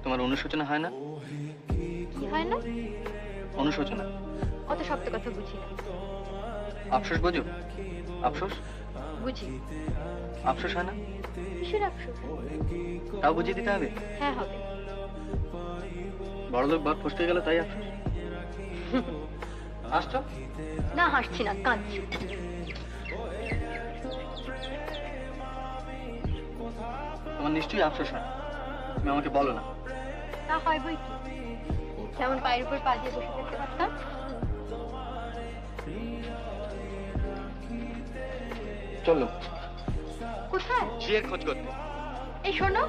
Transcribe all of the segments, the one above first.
তোমার অনুশোচনা হয় না? কি হয় না? অনুশোচনা। অত শক্ত কথা বুঝি না। আফসোস বোঝো? আফসোস? বুঝি। আফসোস হয় না? কিসের আফসোস? তাও বুঝিয়ে দিতে হবে? হ্যাঁ হবে। বড়লোক বাপ ফসকে গেল তাই আফসোস? আসছো? না হাসছি না, কাঁদছি। তোমার নিশ্চয়ই আফসোস হয়। তুমি আমাকে বলো না। তা হয় বই কি? যেমন পায়ের উপর পা দিয়ে বসে থাকতে পারতাম। চলো কোথায়? ঝিয়ের খোঁজ করতে। এই শোনো,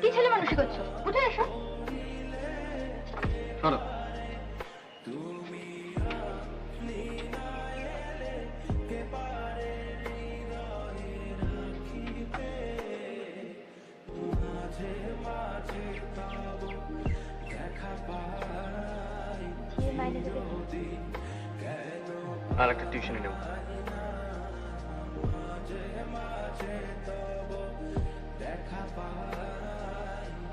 কি ছেলে মানুষই করছো? উঠে এসো। সরো। ঝিয়ের মাইনে দেবে কি? আর একটা টিউশনি নেব।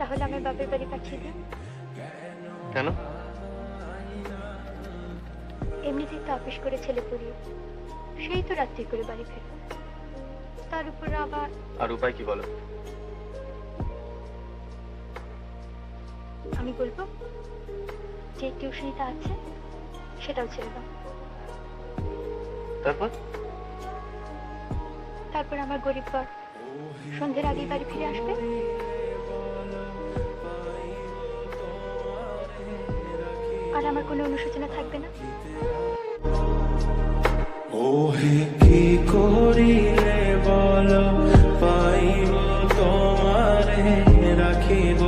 তাহলে আমার বাপের বাড়ি পাঠিয়ে দিন। কেন? এমনিতেই তো অফিস করে ছেলে পড়িয়ে সেই তো রাত্রি করে বাড়ি ফেরে, তার উপর আবার। আর উপায় কি বলো? আমি বলবো যে টিউশনিটা আছে সেটাও ছেড়ে দাও। তারপর? তারপর আমার গরিব বর সন্ধ্যের আগেই বাড়ি ফিরে আসবে। আর আমার কোনো অনুশোচনা থাকবে না। ওহে কি করিলে বলো, পাইব তোমারে রাখিব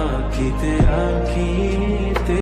আঁকিতে আঁকিতে।